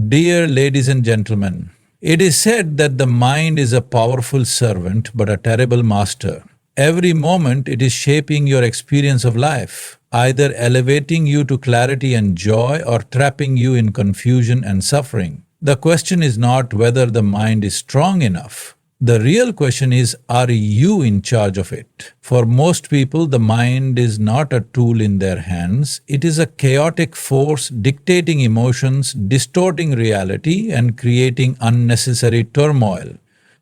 Dear ladies and gentlemen, it is said that the mind is a powerful servant but a terrible master. Every moment it is shaping your experience of life, either elevating you to clarity and joy or trapping you in confusion and suffering. The question is not whether the mind is strong enough. The real question is, are you in charge of it? For most people, the mind is not a tool in their hands. It is a chaotic force dictating emotions, distorting reality, and creating unnecessary turmoil.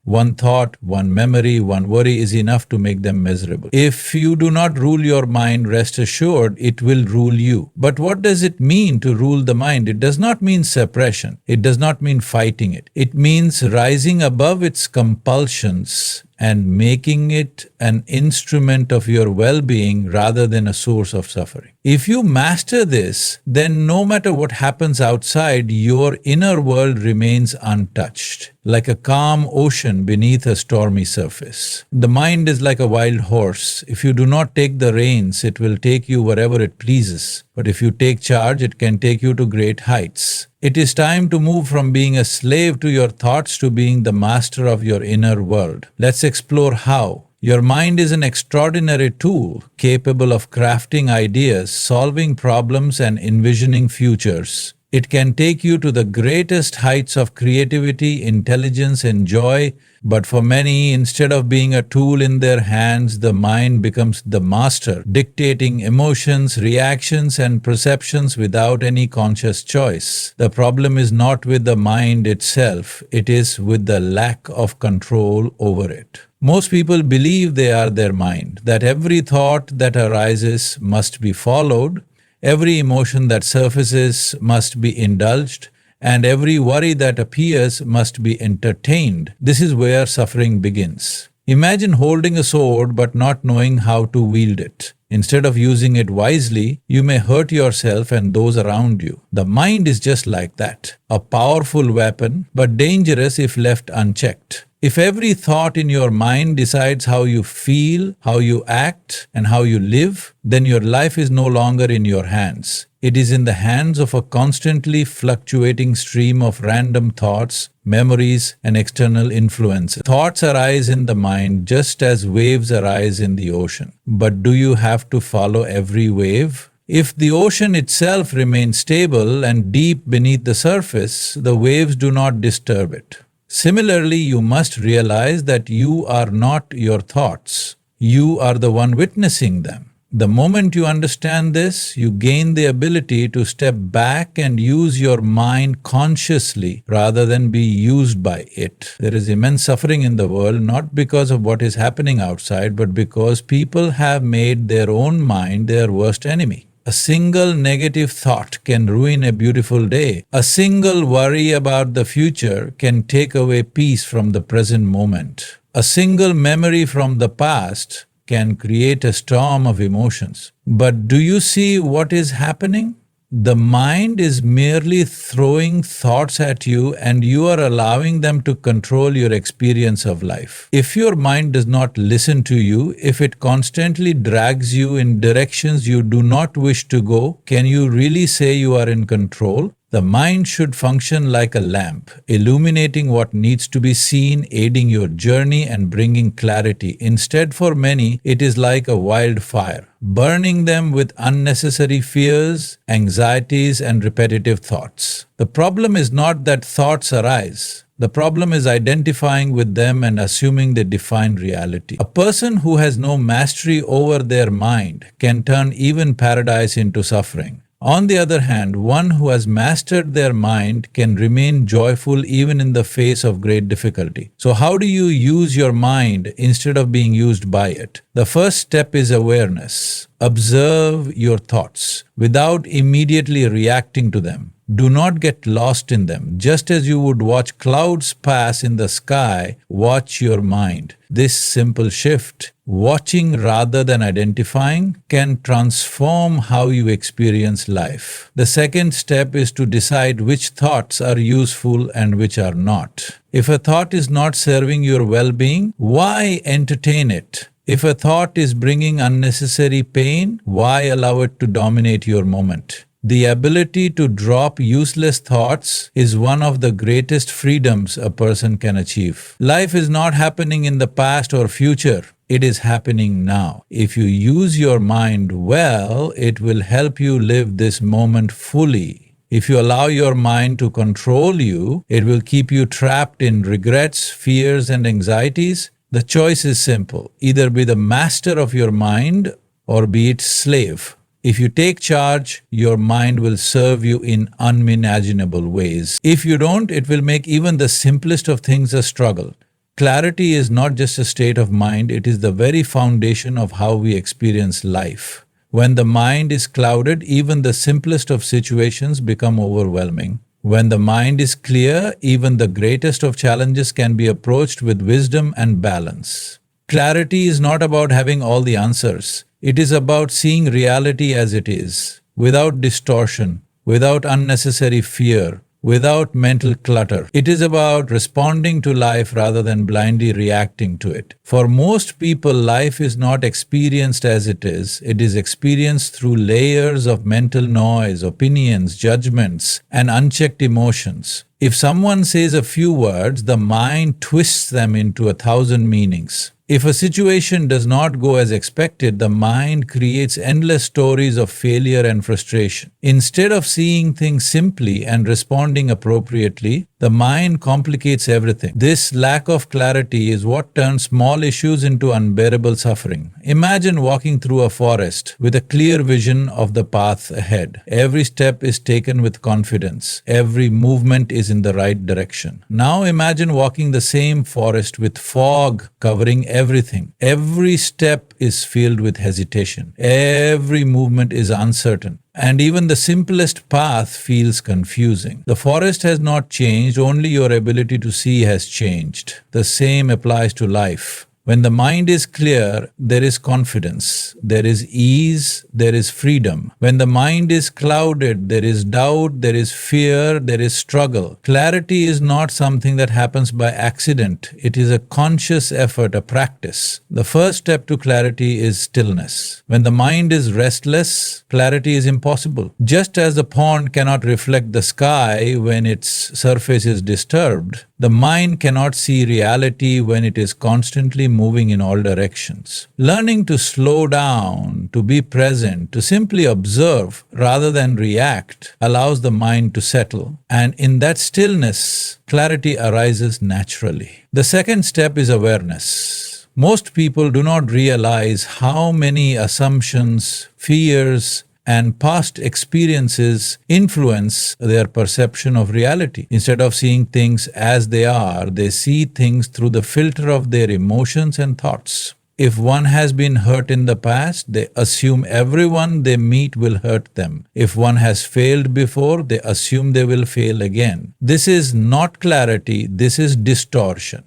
One thought, one memory, one worry is enough to make them miserable. If you do not rule your mind, rest assured it will rule you. But what does it mean to rule the mind? It does not mean suppression. It does not mean fighting it. It means rising above its compulsions and making it an instrument of your well-being rather than a source of suffering. If you master this, then no matter what happens outside, your inner world remains untouched, like a calm ocean beneath a stormy surface. The mind is like a wild horse. If you do not take the reins, it will take you wherever it pleases. But if you take charge, it can take you to great heights. It is time to move from being a slave to your thoughts to being the master of your inner world. Let's explore how. Your mind is an extraordinary tool, capable of crafting ideas, solving problems, and envisioning futures. It can take you to the greatest heights of creativity, intelligence, and joy, but for many, instead of being a tool in their hands, the mind becomes the master, dictating emotions, reactions, and perceptions without any conscious choice. The problem is not with the mind itself, it is with the lack of control over it. Most people believe they are their mind, that every thought that arises must be followed, every emotion that surfaces must be indulged, and every worry that appears must be entertained. This is where suffering begins. Imagine holding a sword but not knowing how to wield it. Instead of using it wisely, you may hurt yourself and those around you. The mind is just like that, a powerful weapon, but dangerous if left unchecked. If every thought in your mind decides how you feel, how you act, and how you live, then your life is no longer in your hands. It is in the hands of a constantly fluctuating stream of random thoughts, memories, and external influences. Thoughts arise in the mind just as waves arise in the ocean. But do you have to follow every wave? If the ocean itself remains stable and deep beneath the surface, the waves do not disturb it. Similarly, you must realize that you are not your thoughts. You are the one witnessing them. The moment you understand this, you gain the ability to step back and use your mind consciously rather than be used by it. There is immense suffering in the world, not because of what is happening outside, but because people have made their own mind their worst enemy. A single negative thought can ruin a beautiful day. A single worry about the future can take away peace from the present moment. A single memory from the past can create a storm of emotions. But do you see what is happening? The mind is merely throwing thoughts at you and you are allowing them to control your experience of life. If your mind does not listen to you, if it constantly drags you in directions you do not wish to go, can you really say you are in control? The mind should function like a lamp, illuminating what needs to be seen, aiding your journey and bringing clarity. Instead, for many, it is like a wildfire, burning them with unnecessary fears, anxieties, and repetitive thoughts. The problem is not that thoughts arise. The problem is identifying with them and assuming they define reality. A person who has no mastery over their mind can turn even paradise into suffering. On the other hand, one who has mastered their mind can remain joyful even in the face of great difficulty. So how do you use your mind instead of being used by it? The first step is awareness. Observe your thoughts without immediately reacting to them. Do not get lost in them. Just as you would watch clouds pass in the sky, watch your mind. This simple shift, watching rather than identifying, can transform how you experience life. The second step is to decide which thoughts are useful and which are not. If a thought is not serving your well-being, why entertain it? If a thought is bringing unnecessary pain, why allow it to dominate your moment? The ability to drop useless thoughts is one of the greatest freedoms a person can achieve. Life is not happening in the past or future. It is happening now. If you use your mind well, it will help you live this moment fully. If you allow your mind to control you, it will keep you trapped in regrets, fears, and anxieties. The choice is simple. Either be the master of your mind or be its slave. If you take charge, your mind will serve you in unimaginable ways. If you don't, it will make even the simplest of things a struggle. Clarity is not just a state of mind, it is the very foundation of how we experience life. When the mind is clouded, even the simplest of situations become overwhelming. When the mind is clear, even the greatest of challenges can be approached with wisdom and balance. Clarity is not about having all the answers. It is about seeing reality as it is, without distortion, without unnecessary fear, without mental clutter. It is about responding to life rather than blindly reacting to it. For most people, life is not experienced as it is experienced through layers of mental noise, opinions, judgments, and unchecked emotions. If someone says a few words, the mind twists them into 1,000 meanings. If a situation does not go as expected, the mind creates endless stories of failure and frustration. Instead of seeing things simply and responding appropriately, the mind complicates everything. This lack of clarity is what turns small issues into unbearable suffering. Imagine walking through a forest with a clear vision of the path ahead. Every step is taken with confidence. Every movement is in the right direction. Now imagine walking the same forest with fog covering everything. Every step is filled with hesitation. Every movement is uncertain. And even the simplest path feels confusing. The forest has not changed, only your ability to see has changed. The same applies to life. When the mind is clear, there is confidence, there is ease, there is freedom. When the mind is clouded, there is doubt, there is fear, there is struggle. Clarity is not something that happens by accident. It is a conscious effort, a practice. The first step to clarity is stillness. When the mind is restless, clarity is impossible. Just as the pond cannot reflect the sky when its surface is disturbed, the mind cannot see reality when it is constantly moving in all directions. Learning to slow down, to be present, to simply observe rather than react allows the mind to settle. And in that stillness, clarity arises naturally. The second step is awareness. Most people do not realize how many assumptions, fears, and past experiences influence their perception of reality. Instead of seeing things as they are, they see things through the filter of their emotions and thoughts. If one has been hurt in the past, they assume everyone they meet will hurt them. If one has failed before, they assume they will fail again. This is not clarity, this is distortion.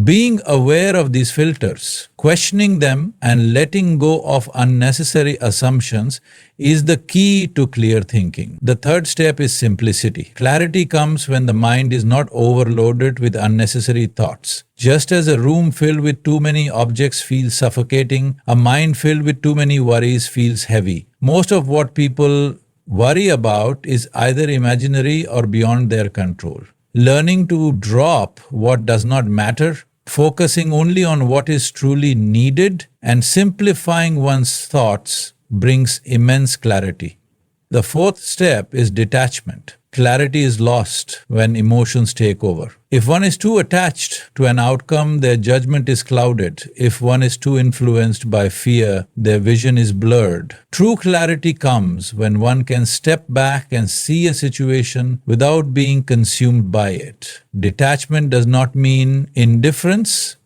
Being aware of these filters, questioning them, and letting go of unnecessary assumptions is the key to clear thinking. The third step is simplicity. Clarity comes when the mind is not overloaded with unnecessary thoughts. Just as a room filled with too many objects feels suffocating, a mind filled with too many worries feels heavy. Most of what people worry about is either imaginary or beyond their control. Learning to drop what does not matter, focusing only on what is truly needed, and simplifying one's thoughts brings immense clarity. The fourth step is detachment. Clarity is lost when emotions take over. If one is too attached to an outcome, their judgment is clouded. If one is too influenced by fear, their vision is blurred. True clarity comes when one can step back and see a situation without being consumed by it. Detachment does not mean indifference.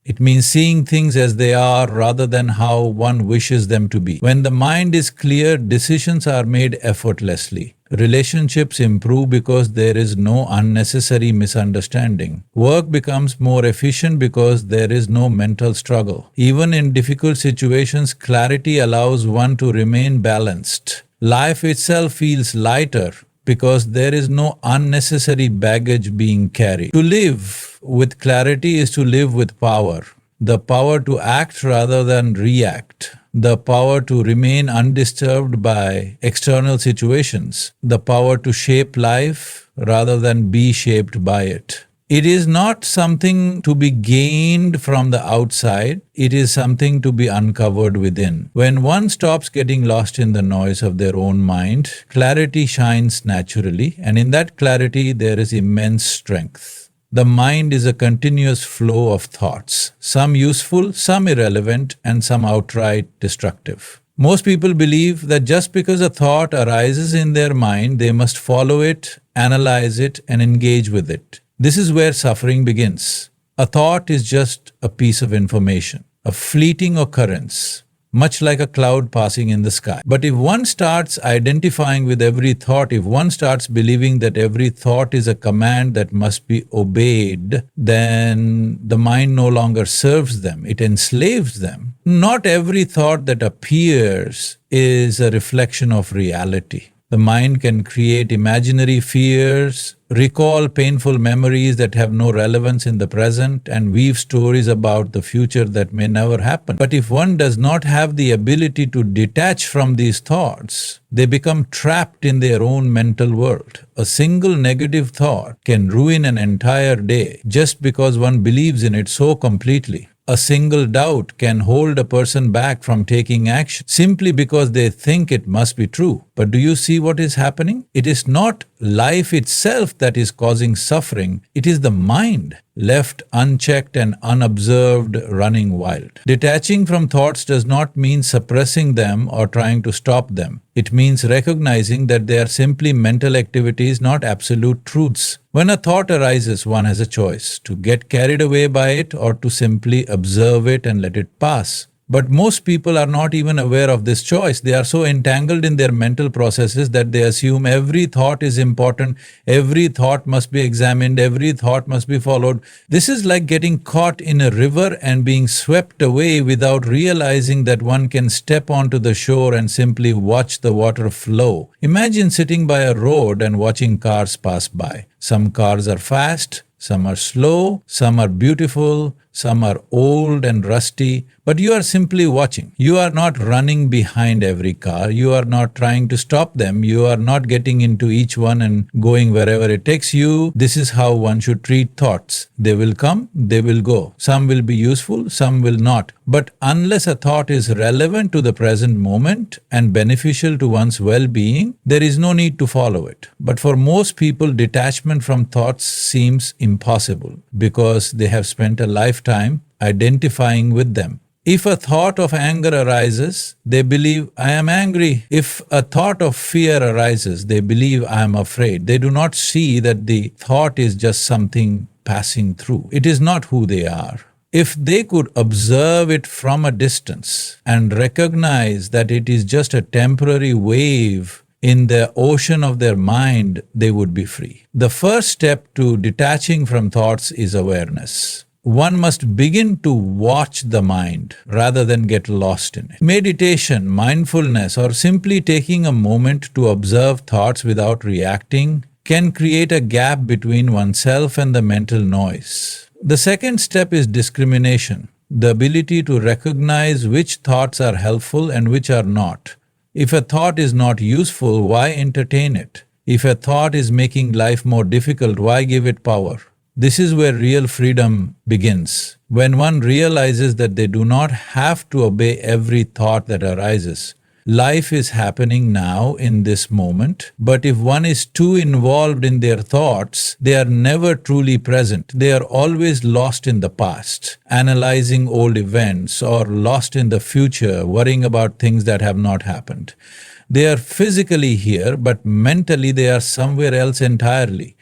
It means seeing things as they are rather than how one wishes them to be. When the mind is clear, decisions are made effortlessly. Relationships improve because there is no unnecessary misunderstanding. Work becomes more efficient because there is no mental struggle. Even in difficult situations, clarity allows one to remain balanced. Life itself feels lighter because there is no unnecessary baggage being carried. To live with clarity is to live with power. The power to act rather than react. the power to remain undisturbed by external situations, the power to shape life rather than be shaped by it. It is not something to be gained from the outside, it is something to be uncovered within. When one stops getting lost in the noise of their own mind, clarity shines naturally, and in that clarity there is immense strength. The mind is a continuous flow of thoughts, some useful, some irrelevant, and some outright destructive. Most people believe that just because a thought arises in their mind, they must follow it, analyze it, and engage with it. This is where suffering begins. A thought is just a piece of information, a fleeting occurrence, much like a cloud passing in the sky. But if one starts identifying with every thought, if one starts believing that every thought is a command that must be obeyed, then the mind no longer serves them, it enslaves them. Not every thought that appears is a reflection of reality. The mind can create imaginary fears, recall painful memories that have no relevance in the present, and weave stories about the future that may never happen. But if one does not have the ability to detach from these thoughts, they become trapped in their own mental world. A single negative thought can ruin an entire day just because one believes in it so completely. A single doubt can hold a person back from taking action simply because they think it must be true. But do you see what is happening? It is not life itself that is causing suffering, it is the mind, left unchecked and unobserved, running wild. Detaching from thoughts does not mean suppressing them or trying to stop them. It means recognizing that they are simply mental activities, not absolute truths. When a thought arises, one has a choice to get carried away by it or to simply observe it and let it pass. But most people are not even aware of this choice. They are so entangled in their mental processes that they assume every thought is important, every thought must be examined, every thought must be followed. This is like getting caught in a river and being swept away without realizing that one can step onto the shore and simply watch the water flow. Imagine sitting by a road and watching cars pass by. Some cars are fast, some are slow, some are beautiful, some are old and rusty, but you are simply watching. You are not running behind every car. You are not trying to stop them. You are not getting into each one and going wherever it takes you. This is how one should treat thoughts. They will come, they will go. Some will be useful, some will not. But unless a thought is relevant to the present moment and beneficial to one's well-being, there is no need to follow it. But for most people, detachment from thoughts seems impossible because they have spent a lifetime identifying with them. If a thought of anger arises, they believe, I am angry. If a thought of fear arises, they believe, I am afraid. They do not see that the thought is just something passing through. It is not who they are. If they could observe it from a distance and recognize that it is just a temporary wave in the ocean of their mind, they would be free. The first step to detaching from thoughts is awareness. One must begin to watch the mind rather than get lost in it. Meditation, mindfulness, or simply taking a moment to observe thoughts without reacting can create a gap between oneself and the mental noise. The second step is discrimination, the ability to recognize which thoughts are helpful and which are not. If a thought is not useful, why entertain it? If a thought is making life more difficult, why give it power? This is where real freedom begins. When one realizes that they do not have to obey every thought that arises. Life is happening now in this moment, but if one is too involved in their thoughts, they are never truly present. They are always lost in the past, analyzing old events, or lost in the future, worrying about things that have not happened. They are physically here, but mentally they are somewhere else entirely.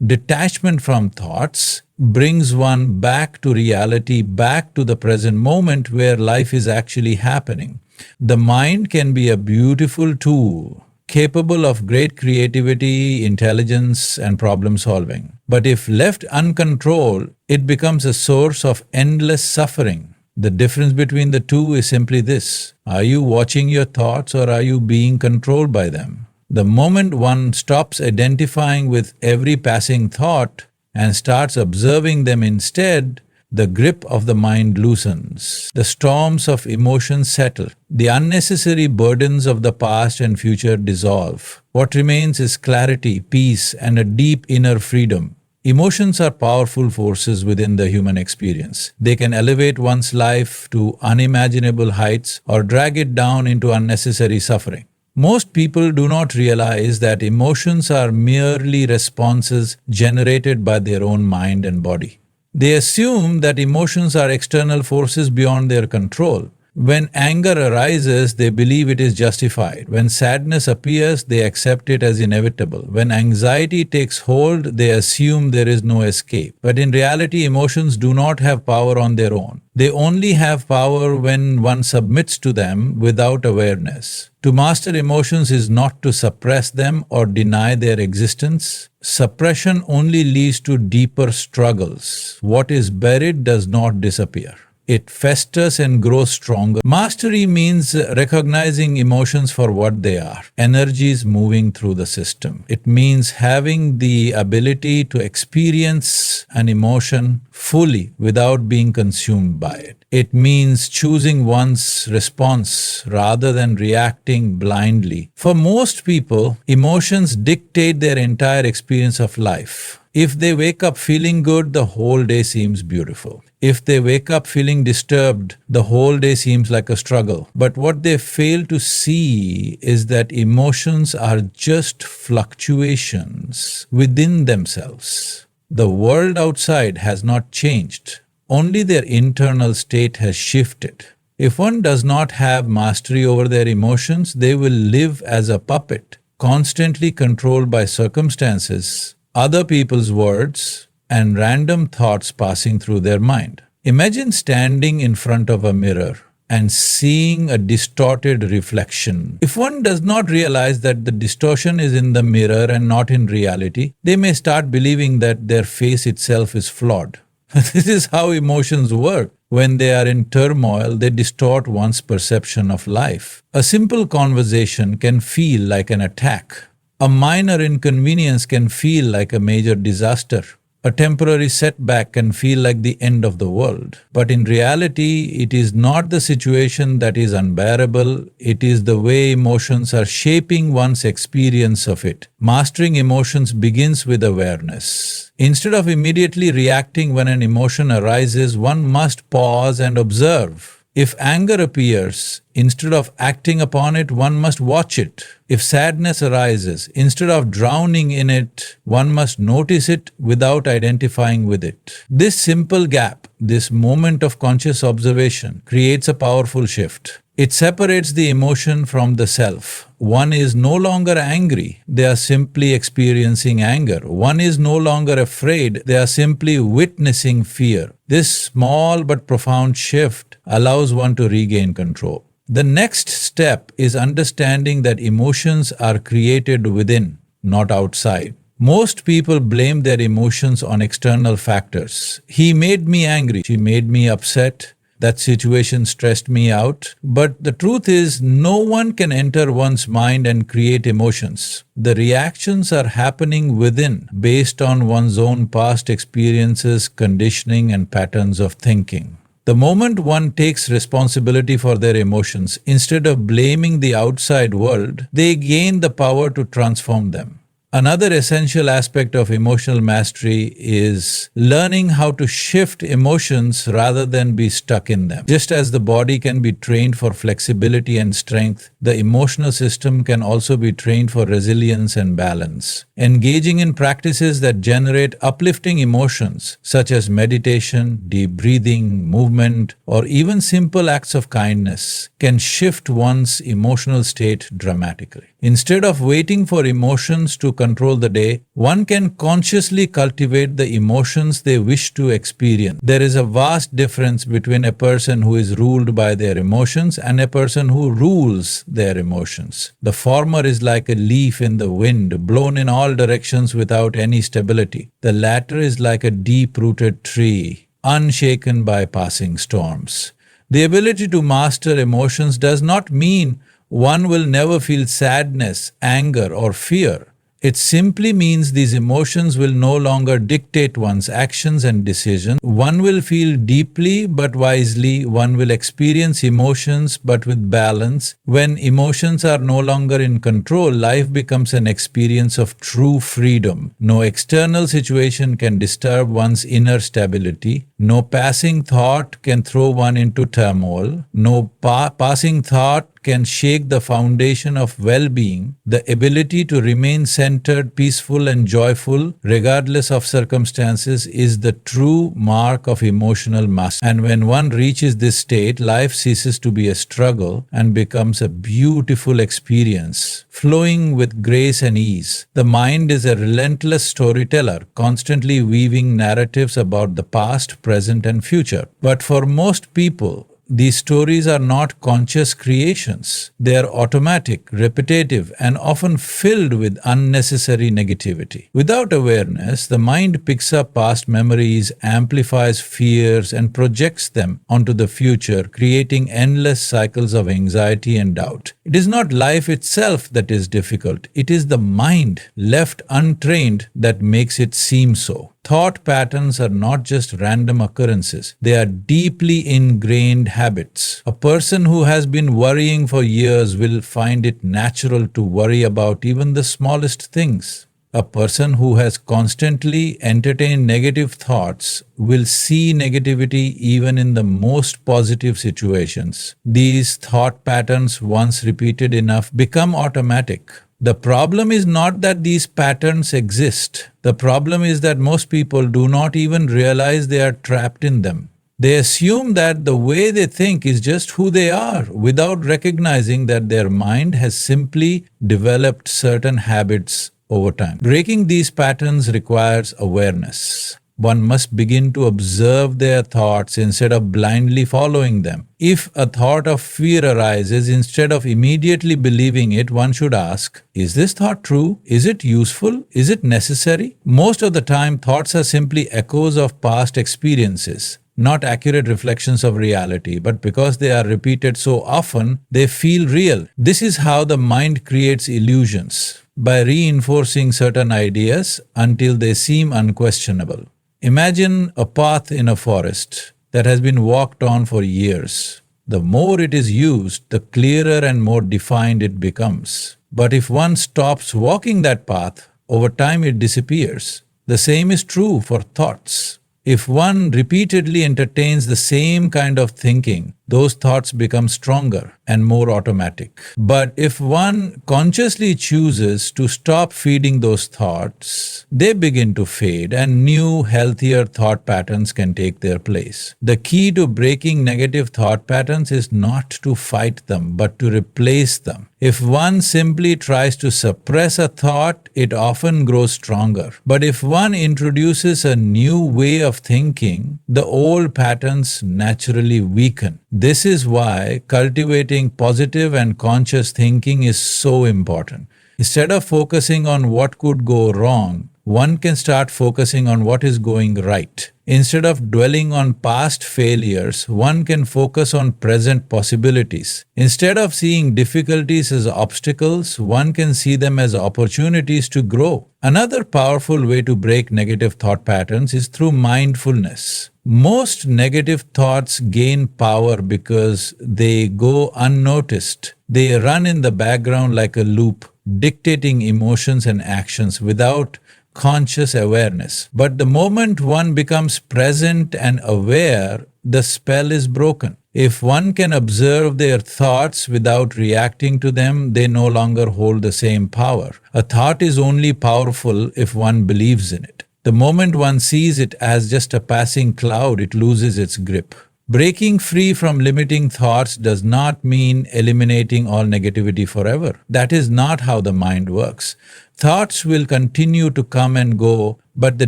Detachment from thoughts brings one back to reality, back to the present moment where life is actually happening. The mind can be a beautiful tool, capable of great creativity, intelligence, and problem solving. But if left uncontrolled, it becomes a source of endless suffering. The difference between the two is simply this: are you watching your thoughts or are you being controlled by them? The moment one stops identifying with every passing thought and starts observing them instead, The grip of the mind loosens. The storms of emotions settle. The unnecessary burdens of the past and future dissolve. What remains is clarity, peace, and a deep inner freedom. Emotions are powerful forces within the human experience. They can elevate one's life to unimaginable heights or drag it down into unnecessary suffering. Most people do not realize that emotions are merely responses generated by their own mind and body. They assume that emotions are external forces beyond their control. When anger arises, they believe it is justified. When sadness appears, they accept it as inevitable. When anxiety takes hold, they assume there is no escape. But in reality, emotions do not have power on their own. They only have power when one submits to them without awareness. To master emotions is not to suppress them or deny their existence. Suppression only leads to deeper struggles. What is buried does not disappear. It festers and grows stronger. Mastery means recognizing emotions for what they are, energies moving through the system. It means having the ability to experience an emotion fully without being consumed by it. It means choosing one's response rather than reacting blindly. For most people, emotions dictate their entire experience of life. If they wake up feeling good, the whole day seems beautiful. If they wake up feeling disturbed, the whole day seems like a struggle. But what they fail to see is that emotions are just fluctuations within themselves. The world outside has not changed. Only their internal state has shifted. If one does not have mastery over their emotions, they will live as a puppet, constantly controlled by circumstances, other people's words, and random thoughts passing through their mind. Imagine standing in front of a mirror and seeing a distorted reflection. If one does not realize that the distortion is in the mirror and not in reality, they may start believing that their face itself is flawed. This is how emotions work. When they are in turmoil, they distort one's perception of life. A simple conversation can feel like an attack. A minor inconvenience can feel like a major disaster. A temporary setback can feel like the end of the world. But in reality, it is not the situation that is unbearable, it is the way emotions are shaping one's experience of it. Mastering emotions begins with awareness. Instead of immediately reacting when an emotion arises, one must pause and observe. If anger appears, instead of acting upon it, one must watch it. If sadness arises, instead of drowning in it, one must notice it without identifying with it. This simple gap, this moment of conscious observation, creates a powerful shift. It separates the emotion from the self. One is no longer angry, they are simply experiencing anger. One is no longer afraid, they are simply witnessing fear. This small but profound shift allows one to regain control. The next step is understanding that emotions are created within, not outside. Most people blame their emotions on external factors. He made me angry, she made me upset, that situation stressed me out. But the truth is, no one can enter one's mind and create emotions. The reactions are happening within, based on one's own past experiences, conditioning, and patterns of thinking. The moment one takes responsibility for their emotions, instead of blaming the outside world, they gain the power to transform them. Another essential aspect of emotional mastery is learning how to shift emotions rather than be stuck in them. Just as the body can be trained for flexibility and strength, the emotional system can also be trained for resilience and balance. Engaging in practices that generate uplifting emotions, such as meditation, deep breathing, movement, or even simple acts of kindness, can shift one's emotional state dramatically. Instead of waiting for emotions to control the day, one can consciously cultivate the emotions they wish to experience. There is a vast difference between a person who is ruled by their emotions and a person who rules their emotions. The former is like a leaf in the wind, blown in all directions without any stability. The latter is like a deep-rooted tree, unshaken by passing storms. The ability to master emotions does not mean one will never feel sadness, anger, or fear. It simply means these emotions will no longer dictate one's actions and decisions. One will feel deeply but wisely. One will experience emotions but with balance. When emotions are no longer in control, life becomes an experience of true freedom. No external situation can disturb one's inner stability. No passing thought can throw one into turmoil. No passing thought can shake the foundation of well-being. The ability to remain centered, peaceful, and joyful regardless of circumstances is the true mark of emotional mastery. And when one reaches this state, life ceases to be a struggle and becomes a beautiful experience, flowing with grace and ease. The mind is a relentless storyteller, constantly weaving narratives about the past, present, and future. But for most people, these stories are not conscious creations. They are automatic, repetitive, and often filled with unnecessary negativity. Without awareness, the mind picks up past memories, amplifies fears, and projects them onto the future, creating endless cycles of anxiety and doubt. It is not life itself that is difficult. It is the mind, left untrained, that makes it seem so. Thought patterns are not just random occurrences. They are deeply ingrained habits. A person who has been worrying for years will find it natural to worry about even the smallest things. A person who has constantly entertained negative thoughts will see negativity even in the most positive situations. These thought patterns, once repeated enough, become automatic. The problem is not that these patterns exist. The problem is that most people do not even realize they are trapped in them. They assume that the way they think is just who they are, without recognizing that their mind has simply developed certain habits over time. Breaking these patterns requires awareness. One must begin to observe their thoughts instead of blindly following them. If a thought of fear arises, instead of immediately believing it, one should ask, is this thought true? Is it useful? Is it necessary? Most of the time, thoughts are simply echoes of past experiences, not accurate reflections of reality, but because they are repeated so often, they feel real. This is how the mind creates illusions, by reinforcing certain ideas until they seem unquestionable. Imagine a path in a forest that has been walked on for years. The more it is used, the clearer and more defined it becomes. But if one stops walking that path, over time it disappears. The same is true for thoughts. If one repeatedly entertains the same kind of thinking, those thoughts become stronger and more automatic. But if one consciously chooses to stop feeding those thoughts, they begin to fade and new, healthier thought patterns can take their place. The key to breaking negative thought patterns is not to fight them, but to replace them. If one simply tries to suppress a thought, it often grows stronger. But if one introduces a new way of thinking, the old patterns naturally weaken. This is why cultivating positive and conscious thinking is so important. Instead of focusing on what could go wrong, one can start focusing on what is going right. Instead of dwelling on past failures, one can focus on present possibilities. Instead of seeing difficulties as obstacles, one can see them as opportunities to grow. Another powerful way to break negative thought patterns is through mindfulness. Most negative thoughts gain power because they go unnoticed. They run in the background like a loop, dictating emotions and actions without conscious awareness. But the moment one becomes present and aware, the spell is broken. If one can observe their thoughts without reacting to them, they no longer hold the same power. A thought is only powerful if one believes in it. The moment one sees it as just a passing cloud, it loses its grip. Breaking free from limiting thoughts does not mean eliminating all negativity forever. That is not how the mind works. Thoughts will continue to come and go, but the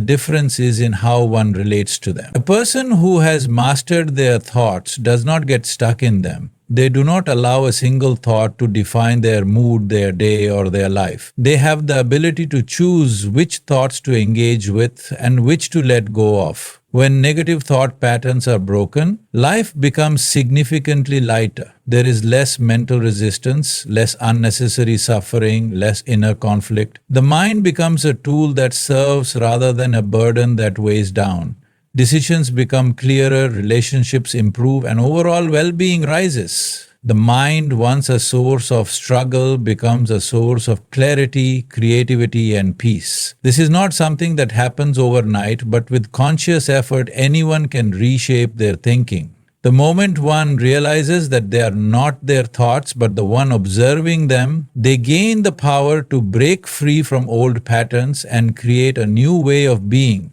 difference is in how one relates to them. A person who has mastered their thoughts does not get stuck in them. They do not allow a single thought to define their mood, their day, or their life. They have the ability to choose which thoughts to engage with and which to let go of. When negative thought patterns are broken, life becomes significantly lighter. There is less mental resistance, less unnecessary suffering, less inner conflict. The mind becomes a tool that serves rather than a burden that weighs down. Decisions become clearer, relationships improve, and overall well being rises. The mind, once a source of struggle, becomes a source of clarity, creativity, and peace. This is not something that happens overnight, but with conscious effort, anyone can reshape their thinking. The moment one realizes that they are not their thoughts but the one observing them, they gain the power to break free from old patterns and create a new way of being.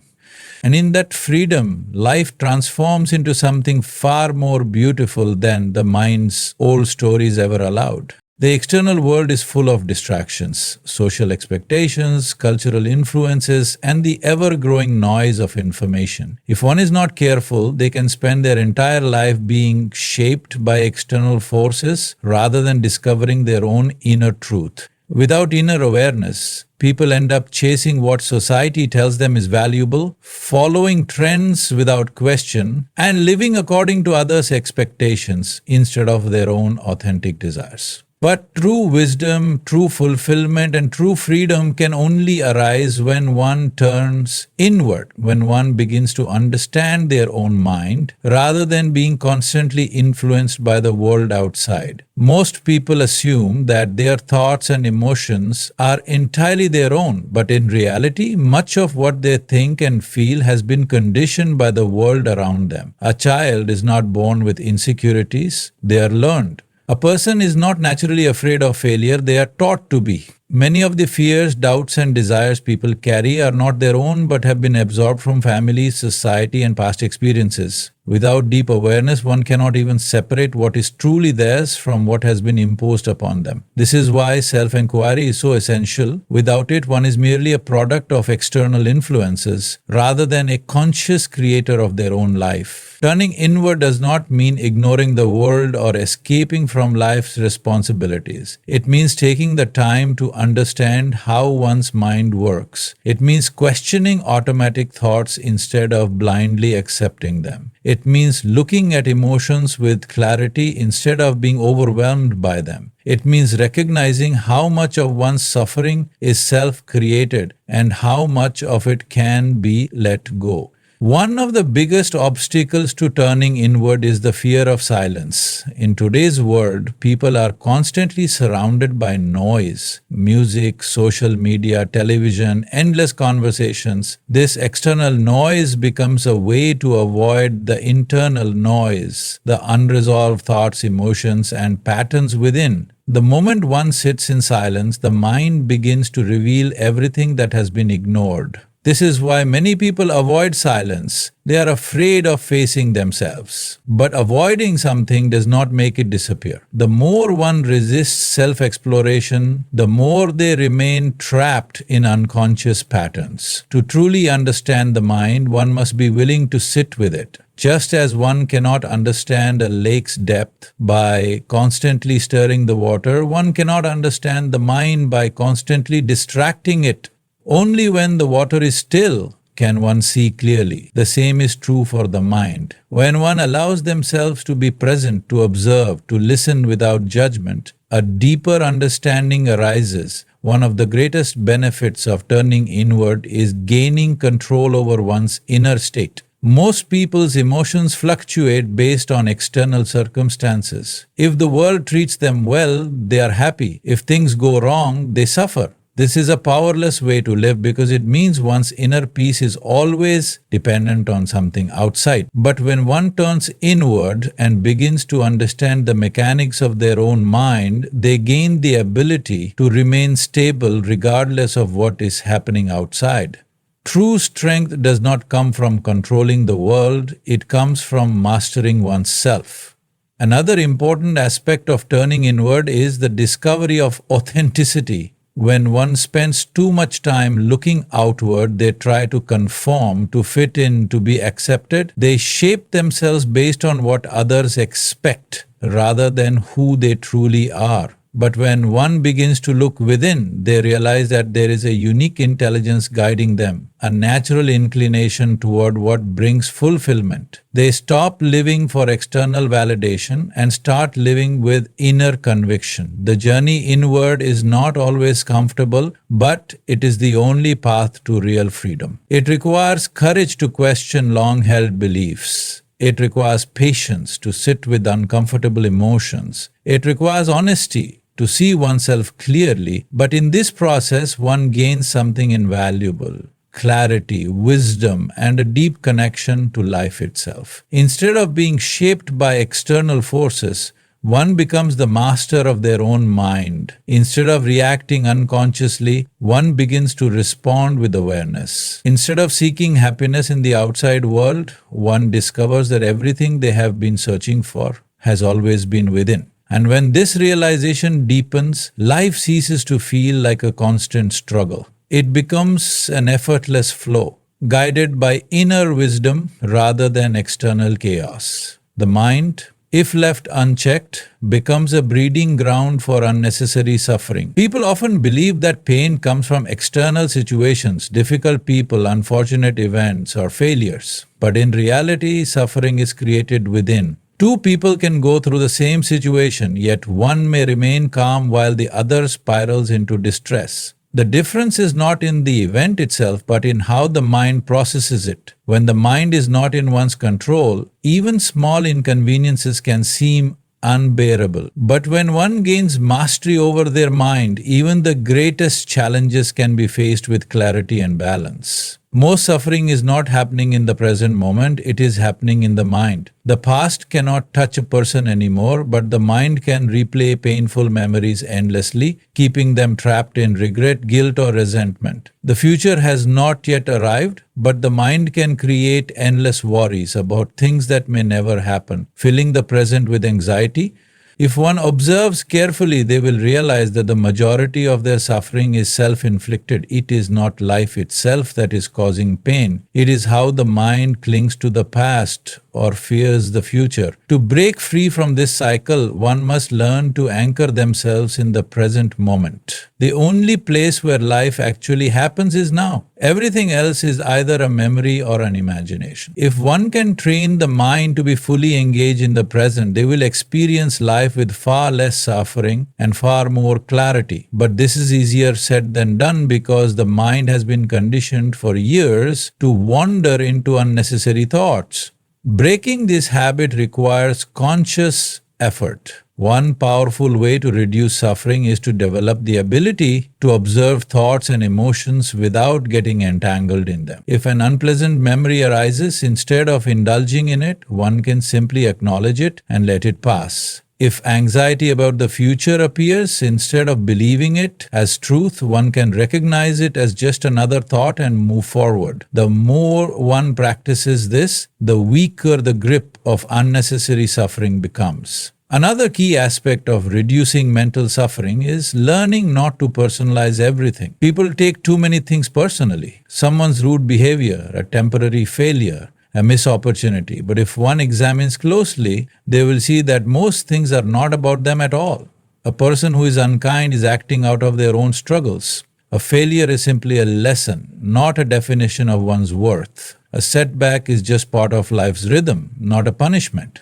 And in that freedom, life transforms into something far more beautiful than the mind's old stories ever allowed. The external world is full of distractions, social expectations, cultural influences, and the ever-growing noise of information. If one is not careful, they can spend their entire life being shaped by external forces rather than discovering their own inner truth. Without inner awareness, people end up chasing what society tells them is valuable, following trends without question, and living according to others' expectations instead of their own authentic desires. But true wisdom, true fulfillment, and true freedom can only arise when one turns inward, when one begins to understand their own mind, rather than being constantly influenced by the world outside. Most people assume that their thoughts and emotions are entirely their own, but in reality, much of what they think and feel has been conditioned by the world around them. A child is not born with insecurities, they are learned. A person is not naturally afraid of failure, they are taught to be. Many of the fears, doubts, and desires people carry are not their own but have been absorbed from family, society, and past experiences. Without deep awareness, one cannot even separate what is truly theirs from what has been imposed upon them. This is why self-inquiry is so essential. Without it, one is merely a product of external influences rather than a conscious creator of their own life. Turning inward does not mean ignoring the world or escaping from life's responsibilities. It means taking the time to understand how one's mind works. It means questioning automatic thoughts instead of blindly accepting them. It means looking at emotions with clarity instead of being overwhelmed by them. It means recognizing how much of one's suffering is self-created and how much of it can be let go. One of the biggest obstacles to turning inward is the fear of silence. In today's world, people are constantly surrounded by noise, music, social media, television, endless conversations. This external noise becomes a way to avoid the internal noise, the unresolved thoughts, emotions, and patterns within. The moment one sits in silence, the mind begins to reveal everything that has been ignored. This is why many people avoid silence. They are afraid of facing themselves. But avoiding something does not make it disappear. The more one resists self-exploration, the more they remain trapped in unconscious patterns. To truly understand the mind, one must be willing to sit with it. Just as one cannot understand a lake's depth by constantly stirring the water, one cannot understand the mind by constantly distracting it. Only when the water is still can one see clearly. The same is true for the mind. When one allows themselves to be present, to observe, to listen without judgment, a deeper understanding arises. One of the greatest benefits of turning inward is gaining control over one's inner state. Most people's emotions fluctuate based on external circumstances. If the world treats them well, they are happy. If things go wrong, they suffer. This is a powerless way to live because it means one's inner peace is always dependent on something outside. But when one turns inward and begins to understand the mechanics of their own mind, they gain the ability to remain stable regardless of what is happening outside. True strength does not come from controlling the world, it comes from mastering oneself. Another important aspect of turning inward is the discovery of authenticity. When one spends too much time looking outward, they try to conform, to fit in, to be accepted. They shape themselves based on what others expect rather than who they truly are. But when one begins to look within, they realize that there is a unique intelligence guiding them, a natural inclination toward what brings fulfillment. They stop living for external validation and start living with inner conviction. The journey inward is not always comfortable, but it is the only path to real freedom. It requires courage to question long-held beliefs. It requires patience to sit with uncomfortable emotions. It requires honesty to see oneself clearly, but in this process, one gains something invaluable: clarity, wisdom, and a deep connection to life itself. Instead of being shaped by external forces, one becomes the master of their own mind. Instead of reacting unconsciously, one begins to respond with awareness. Instead of seeking happiness in the outside world, one discovers that everything they have been searching for has always been within. And when this realization deepens, life ceases to feel like a constant struggle. It becomes an effortless flow, guided by inner wisdom rather than external chaos. The mind, if left unchecked, becomes a breeding ground for unnecessary suffering. People often believe that pain comes from external situations, difficult people, unfortunate events, or failures. But in reality, suffering is created within. Two people can go through the same situation, yet one may remain calm while the other spirals into distress. The difference is not in the event itself, but in how the mind processes it. When the mind is not in one's control, even small inconveniences can seem unbearable. But when one gains mastery over their mind, even the greatest challenges can be faced with clarity and balance. Most suffering is not happening in the present moment, it is happening in the mind. The past cannot touch a person anymore, but the mind can replay painful memories endlessly, keeping them trapped in regret, guilt, or resentment. The future has not yet arrived, but the mind can create endless worries about things that may never happen, filling the present with anxiety. If one observes carefully, they will realize that the majority of their suffering is self-inflicted. It is not life itself that is causing pain. It is how the mind clings to the past or fears the future. To break free from this cycle, one must learn to anchor themselves in the present moment. The only place where life actually happens is now. Everything else is either a memory or an imagination. If one can train the mind to be fully engaged in the present, they will experience life with far less suffering and far more clarity. But this is easier said than done because the mind has been conditioned for years to wander into unnecessary thoughts. Breaking this habit requires conscious effort. One powerful way to reduce suffering is to develop the ability to observe thoughts and emotions without getting entangled in them. If an unpleasant memory arises, instead of indulging in it, one can simply acknowledge it and let it pass. If anxiety about the future appears, instead of believing it as truth, one can recognize it as just another thought and move forward. The more one practices this, the weaker the grip of unnecessary suffering becomes. Another key aspect of reducing mental suffering is learning not to personalize everything. People take too many things personally. Someone's rude behavior, a temporary failure, a missed opportunity. But if one examines closely, they will see that most things are not about them at all. A person who is unkind is acting out of their own struggles. A failure is simply a lesson, not a definition of one's worth. A setback is just part of life's rhythm, not a punishment.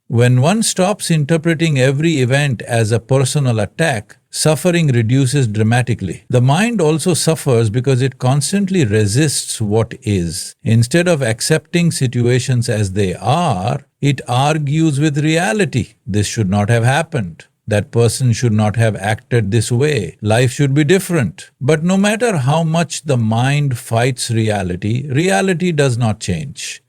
When one stops interpreting every event as a personal attack, suffering reduces dramatically. The mind also suffers because it constantly resists what is. Instead of accepting situations as they are, it argues with reality. This should not have happened. That person should not have acted this way. Life should be different. But no matter how much the mind fights reality, reality does not change.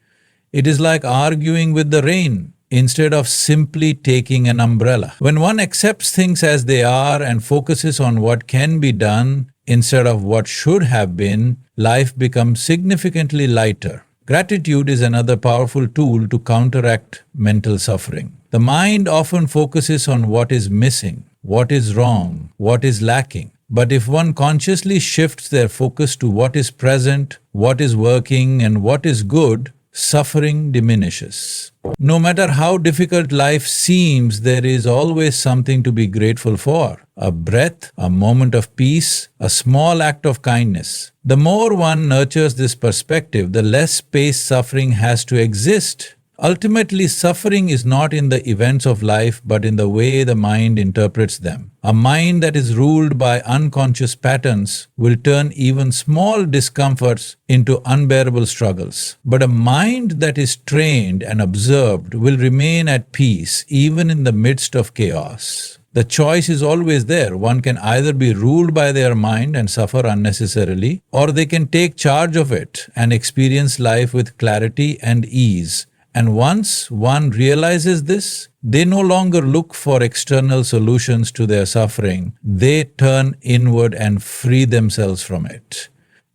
It is like arguing with the rain instead of simply taking an umbrella. When one accepts things as they are and focuses on what can be done instead of what should have been, life becomes significantly lighter. Gratitude is another powerful tool to counteract mental suffering. The mind often focuses on what is missing, what is wrong, what is lacking. But if one consciously shifts their focus to what is present, what is working, and what is good, suffering diminishes. No matter how difficult life seems, there is always something to be grateful for. A breath, a moment of peace, a small act of kindness. The more one nurtures this perspective, the less space suffering has to exist. Ultimately, suffering is not in the events of life, but in the way the mind interprets them. A mind that is ruled by unconscious patterns will turn even small discomforts into unbearable struggles. But a mind that is trained and observed will remain at peace even in the midst of chaos. The choice is always there. One can either be ruled by their mind and suffer unnecessarily, or they can take charge of it and experience life with clarity and ease. And once one realizes this, they no longer look for external solutions to their suffering. They turn inward and free themselves from it.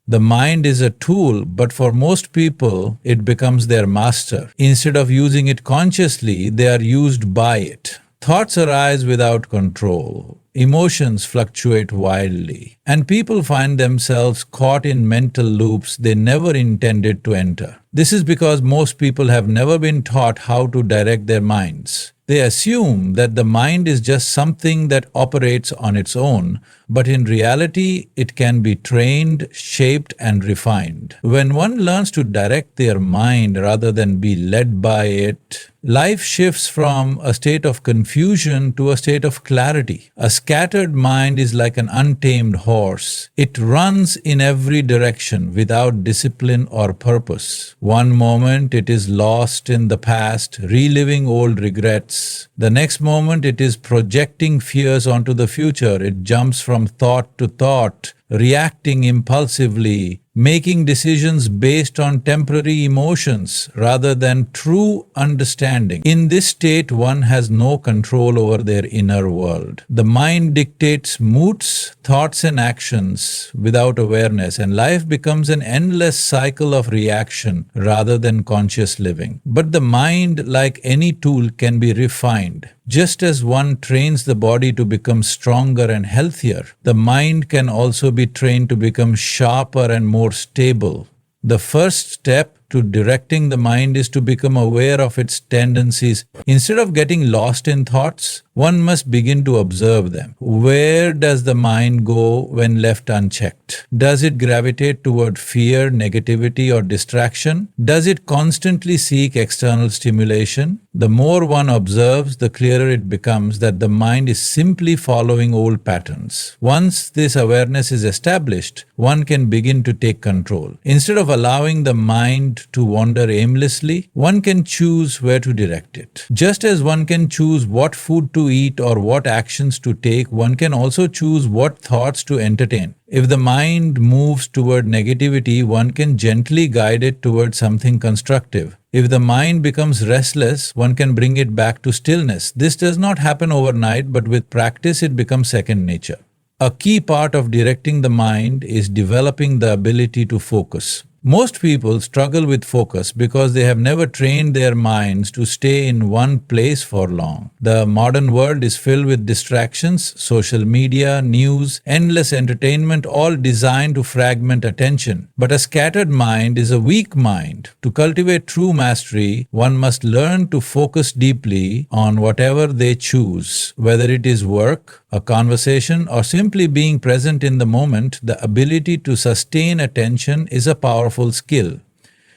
The mind is a tool, but for most people, it becomes their master. Instead of using it consciously, they are used by it. Thoughts arise without control. Emotions fluctuate wildly, and people find themselves caught in mental loops they never intended to enter. This is because most people have never been taught how to direct their minds. They assume that the mind is just something that operates on its own, but in reality, it can be trained, shaped, and refined. When one learns to direct their mind rather than be led by it, life shifts from a state of confusion to a state of clarity. A scattered mind is like an untamed horse. It runs in every direction without discipline or purpose. One moment it is lost in the past, reliving old regrets. The next moment it is projecting fears onto the future. It jumps from thought to thought, reacting impulsively, making decisions based on temporary emotions rather than true understanding. In this state, one has no control over their inner world. The mind dictates moods, thoughts, and actions without awareness, and life becomes an endless cycle of reaction rather than conscious living. But the mind, like any tool, can be refined. Just as one trains the body to become stronger and healthier, the mind can also be trained to become sharper and more stable. The first step to directing the mind is to become aware of its tendencies. Instead of getting lost in thoughts, one must begin to observe them. Where does the mind go when left unchecked? Does it gravitate toward fear, negativity, or distraction? Does it constantly seek external stimulation? The more one observes, the clearer it becomes that the mind is simply following old patterns. Once this awareness is established, one can begin to take control. Instead of allowing the mind to wander aimlessly, one can choose where to direct it. Just as one can choose what food to eat or what actions to take, one can also choose what thoughts to entertain. If the mind moves toward negativity, one can gently guide it toward something constructive. If the mind becomes restless, one can bring it back to stillness. This does not happen overnight, but with practice it becomes second nature. A key part of directing the mind is developing the ability to focus. Most people struggle with focus because they have never trained their minds to stay in one place for long. The modern world is filled with distractions, social media, news, endless entertainment, all designed to fragment attention. But a scattered mind is a weak mind. To cultivate true mastery, one must learn to focus deeply on whatever they choose, whether it is work, a conversation, or simply being present in the moment. The ability to sustain attention is a powerful skill.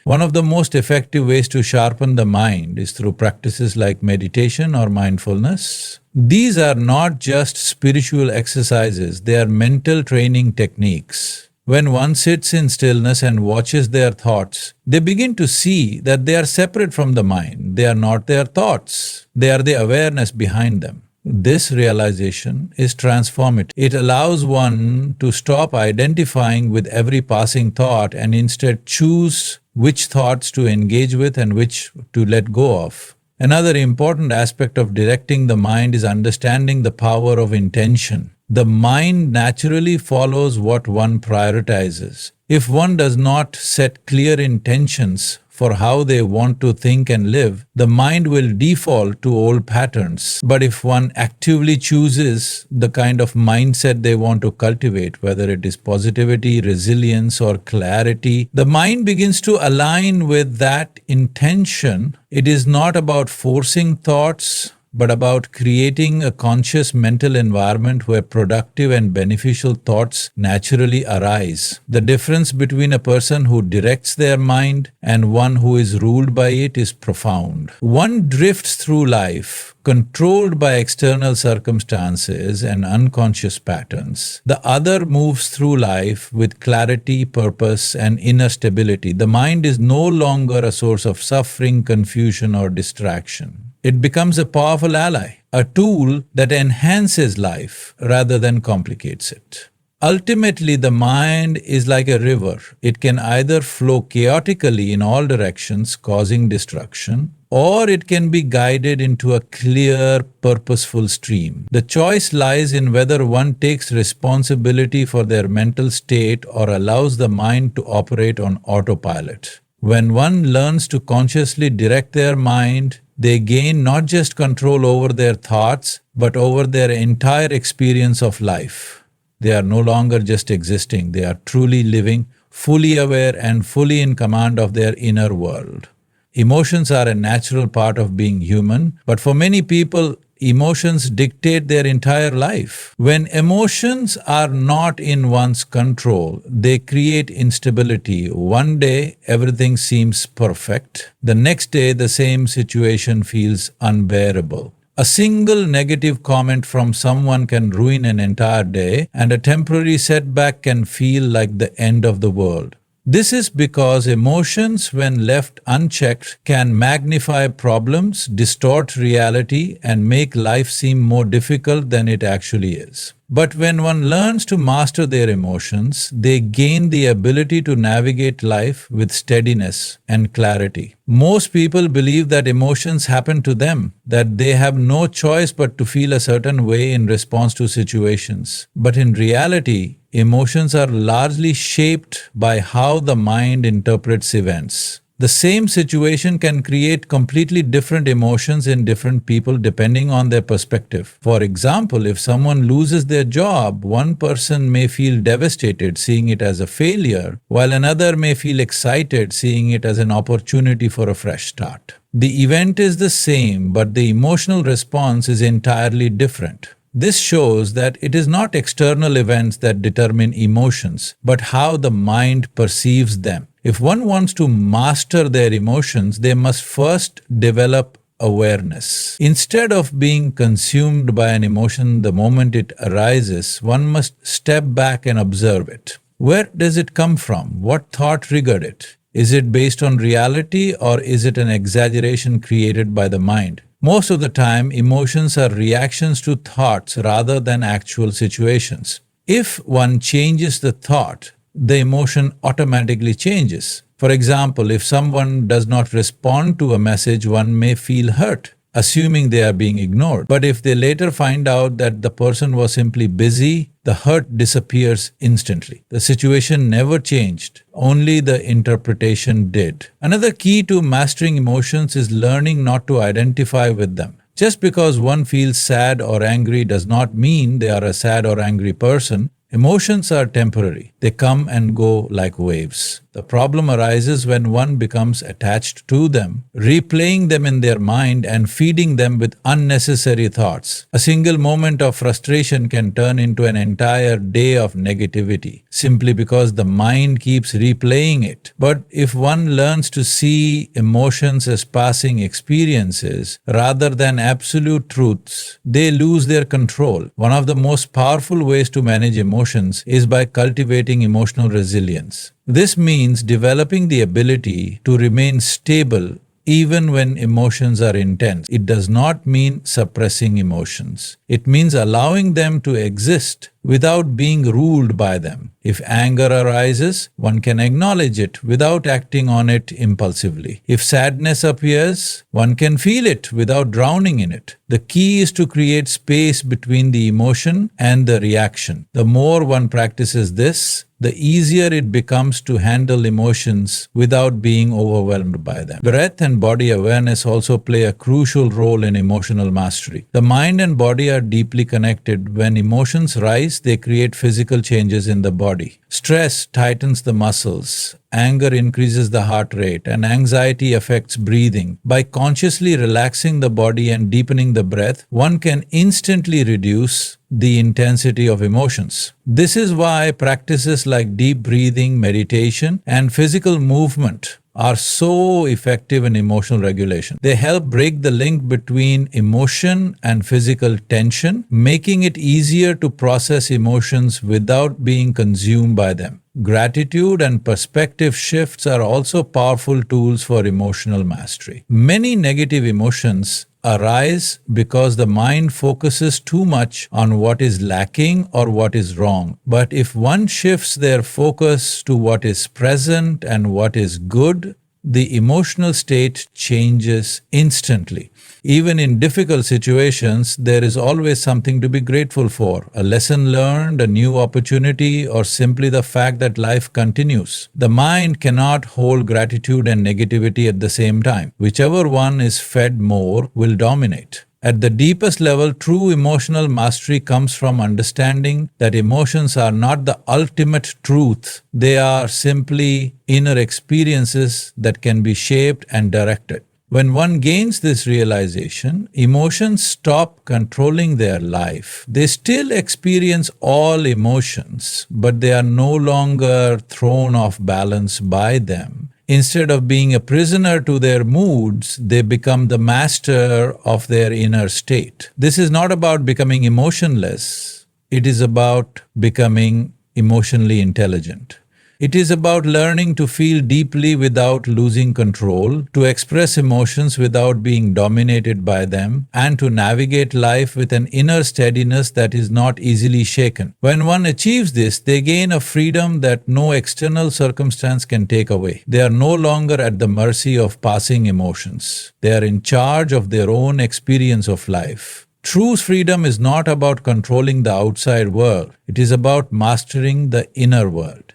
One of the most effective ways to sharpen the mind is through practices like meditation or mindfulness. These are not just spiritual exercises, they are mental training techniques. When one sits in stillness and watches their thoughts, they begin to see that they are separate from the mind. They are not their thoughts. They are the awareness behind them. This realization is transformative. It allows one to stop identifying with every passing thought and instead choose which thoughts to engage with and which to let go of. Another important aspect of directing the mind is understanding the power of intention. The mind naturally follows what one prioritizes. If one does not set clear intentions for how they want to think and live, the mind will default to old patterns. But if one actively chooses the kind of mindset they want to cultivate, whether it is positivity, resilience, or clarity, the mind begins to align with that intention. It is not about forcing thoughts, but about creating a conscious mental environment where productive and beneficial thoughts naturally arise. The difference between a person who directs their mind and one who is ruled by it is profound. One drifts through life, controlled by external circumstances and unconscious patterns. The other moves through life with clarity, purpose, and inner stability. The mind is no longer a source of suffering, confusion, or distraction. It becomes a powerful ally, a tool that enhances life rather than complicates it. Ultimately, the mind is like a river. It can either flow chaotically in all directions, causing destruction, or it can be guided into a clear, purposeful stream. The choice lies in whether one takes responsibility for their mental state or allows the mind to operate on autopilot. When one learns to consciously direct their mind, they gain not just control over their thoughts, but over their entire experience of life. They are no longer just existing, they are truly living, fully aware and fully in command of their inner world. Emotions are a natural part of being human, but for many people, emotions dictate their entire life. When emotions are not in one's control, they create instability. One day, everything seems perfect. The next day, the same situation feels unbearable. A single negative comment from someone can ruin an entire day, and a temporary setback can feel like the end of the world. This is because emotions, when left unchecked, can magnify problems, distort reality, and make life seem more difficult than it actually is. But when one learns to master their emotions, they gain the ability to navigate life with steadiness and clarity. Most people believe that emotions happen to them, that they have no choice but to feel a certain way in response to situations. But in reality, emotions are largely shaped by how the mind interprets events. The same situation can create completely different emotions in different people depending on their perspective. For example, if someone loses their job, one person may feel devastated, seeing it as a failure, while another may feel excited, seeing it as an opportunity for a fresh start. The event is the same, but the emotional response is entirely different. This shows that it is not external events that determine emotions, but how the mind perceives them. If one wants to master their emotions, they must first develop awareness. Instead of being consumed by an emotion the moment it arises, one must step back and observe it. Where does it come from? What thought triggered it? Is it based on reality or is it an exaggeration created by the mind? Most of the time, emotions are reactions to thoughts rather than actual situations. If one changes the thought, the emotion automatically changes. For example, if someone does not respond to a message, one may feel hurt, assuming they are being ignored. But if they later find out that the person was simply busy, the hurt disappears instantly. The situation never changed, only the interpretation did. Another key to mastering emotions is learning not to identify with them. Just because one feels sad or angry does not mean they are a sad or angry person. Emotions are temporary. They come and go like waves. The problem arises when one becomes attached to them, replaying them in their mind and feeding them with unnecessary thoughts. A single moment of frustration can turn into an entire day of negativity, simply because the mind keeps replaying it. But if one learns to see emotions as passing experiences rather than absolute truths, they lose their control. One of the most powerful ways to manage emotions is by cultivating emotional resilience. This means developing the ability to remain stable even when emotions are intense. It does not mean suppressing emotions. It means allowing them to exist without being ruled by them. If anger arises, one can acknowledge it without acting on it impulsively. If sadness appears, one can feel it without drowning in it. The key is to create space between the emotion and the reaction. The more one practices this, the easier it becomes to handle emotions without being overwhelmed by them. Breath and body awareness also play a crucial role in emotional mastery. The mind and body are deeply connected. When emotions rise, they create physical changes in the body. Stress tightens the muscles, anger increases the heart rate, and anxiety affects breathing. By consciously relaxing the body and deepening the breath, one can instantly reduce the intensity of emotions. This is why practices like deep breathing, meditation, and physical movement are so effective in emotional regulation. They help break the link between emotion and physical tension, making it easier to process emotions without being consumed by them. Gratitude and perspective shifts are also powerful tools for emotional mastery. Many negative emotions arise because the mind focuses too much on what is lacking or what is wrong. But if one shifts their focus to what is present and what is good, the emotional state changes instantly. Even in difficult situations, there is always something to be grateful for. A lesson learned, a new opportunity, or simply the fact that life continues. The mind cannot hold gratitude and negativity at the same time. Whichever one is fed more will dominate. At the deepest level, true emotional mastery comes from understanding that emotions are not the ultimate truth. They are simply inner experiences that can be shaped and directed. When one gains this realization, emotions stop controlling their life. They still experience all emotions, but they are no longer thrown off balance by them. Instead of being a prisoner to their moods, they become the master of their inner state. This is not about becoming emotionless. It is about becoming emotionally intelligent. It is about learning to feel deeply without losing control, to express emotions without being dominated by them, and to navigate life with an inner steadiness that is not easily shaken. When one achieves this, they gain a freedom that no external circumstance can take away. They are no longer at the mercy of passing emotions. They are in charge of their own experience of life. True freedom is not about controlling the outside world. It is about mastering the inner world.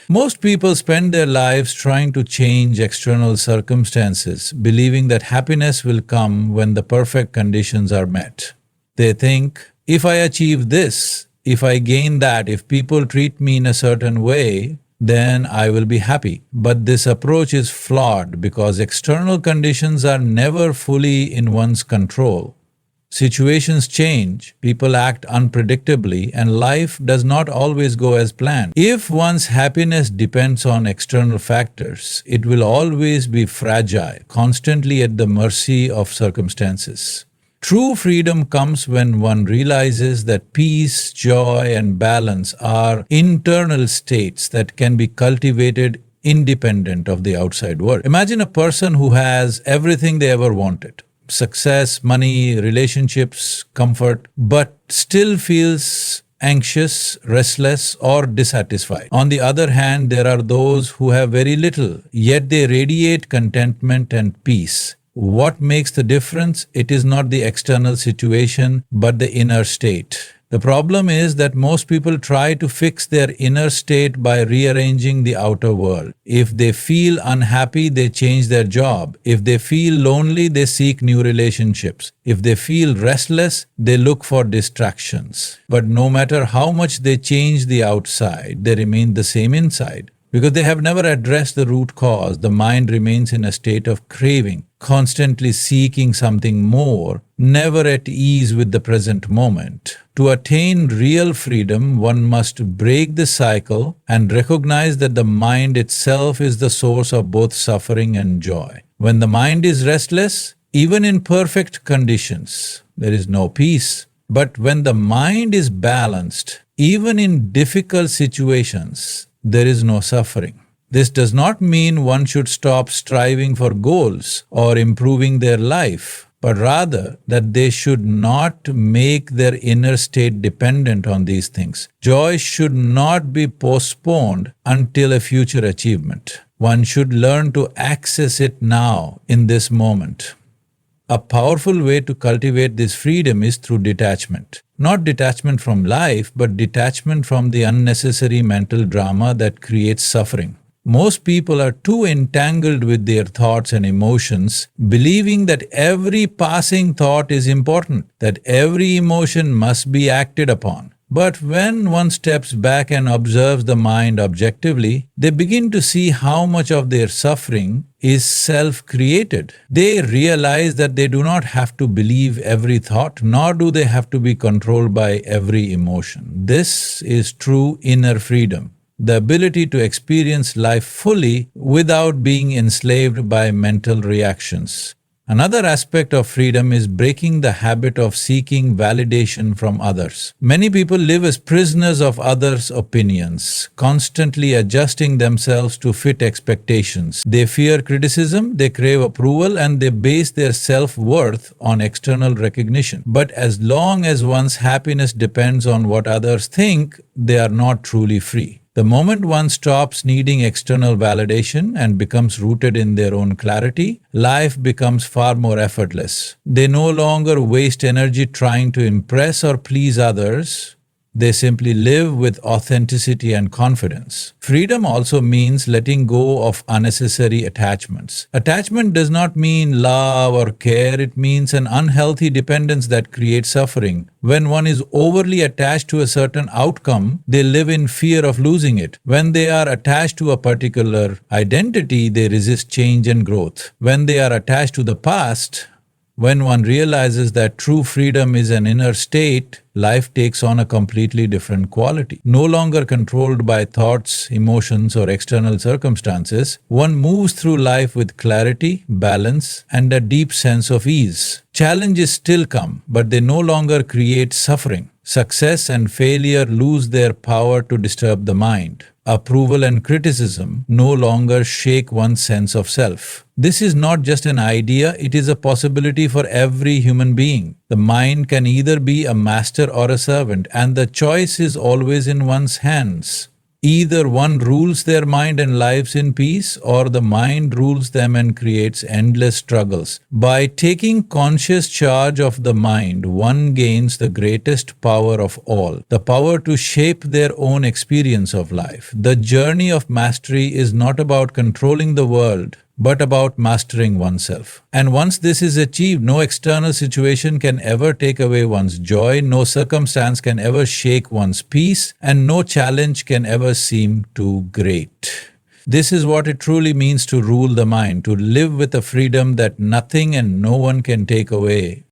Most people spend their lives trying to change external circumstances, believing that happiness will come when the perfect conditions are met. They think, if I achieve this, if I gain that, if people treat me in a certain way, then I will be happy. But this approach is flawed because external conditions are never fully in one's control. Situations change, people act unpredictably, and life does not always go as planned. If one's happiness depends on external factors, it will always be fragile, constantly at the mercy of circumstances. True freedom comes when one realizes that peace, joy, and balance are internal states that can be cultivated independent of the outside world. Imagine a person who has everything they ever wanted. Success, money, relationships, comfort, but still feels anxious, restless, or dissatisfied. On the other hand, there are those who have very little, yet they radiate contentment and peace. What makes the difference? It is not the external situation, but the inner state. The problem is that most people try to fix their inner state by rearranging the outer world. If they feel unhappy, they change their job. If they feel lonely, they seek new relationships. If they feel restless, they look for distractions. But no matter how much they change the outside, they remain the same inside. Because they have never addressed the root cause, the mind remains in a state of craving, constantly seeking something more, never at ease with the present moment. To attain real freedom, one must break the cycle and recognize that the mind itself is the source of both suffering and joy. When the mind is restless, even in perfect conditions, there is no peace. But when the mind is balanced, even in difficult situations, there is no suffering. This does not mean one should stop striving for goals or improving their life, but rather that they should not make their inner state dependent on these things. Joy should not be postponed until a future achievement. One should learn to access it now, in this moment. A powerful way to cultivate this freedom is through detachment. Not detachment from life, but detachment from the unnecessary mental drama that creates suffering. Most people are too entangled with their thoughts and emotions, believing that every passing thought is important, that every emotion must be acted upon. But when one steps back and observes the mind objectively, they begin to see how much of their suffering is self-created. They realize that they do not have to believe every thought, nor do they have to be controlled by every emotion. This is true inner freedom. The ability to experience life fully without being enslaved by mental reactions. Another aspect of freedom is breaking the habit of seeking validation from others. Many people live as prisoners of others' opinions, constantly adjusting themselves to fit expectations. They fear criticism, they crave approval, and they base their self-worth on external recognition. But as long as one's happiness depends on what others think, they are not truly free. The moment one stops needing external validation and becomes rooted in their own clarity, life becomes far more effortless. They no longer waste energy trying to impress or please others. They simply live with authenticity and confidence. Freedom also means letting go of unnecessary attachments. Attachment does not mean love or care, it means an unhealthy dependence that creates suffering. When one is overly attached to a certain outcome, they live in fear of losing it. When they are attached to a particular identity, they resist change and growth. When they are attached to the past, when one realizes that true freedom is an inner state, life takes on a completely different quality. No longer controlled by thoughts, emotions, or external circumstances, one moves through life with clarity, balance, and a deep sense of ease. Challenges still come, but they no longer create suffering. Success and failure lose their power to disturb the mind. Approval and criticism no longer shake one's sense of self. This is not just an idea, it is a possibility for every human being. The mind can either be a master or a servant, and the choice is always in one's hands. Either one rules their mind and lives in peace, or the mind rules them and creates endless struggles. By taking conscious charge of the mind, one gains the greatest power of all, the power to shape their own experience of life. The journey of mastery is not about controlling the world, but about mastering oneself. And once this is achieved, no external situation can ever take away one's joy, no circumstance can ever shake one's peace, and no challenge can ever seem too great. This is what it truly means to rule the mind, to live with a freedom that nothing and no one can take away.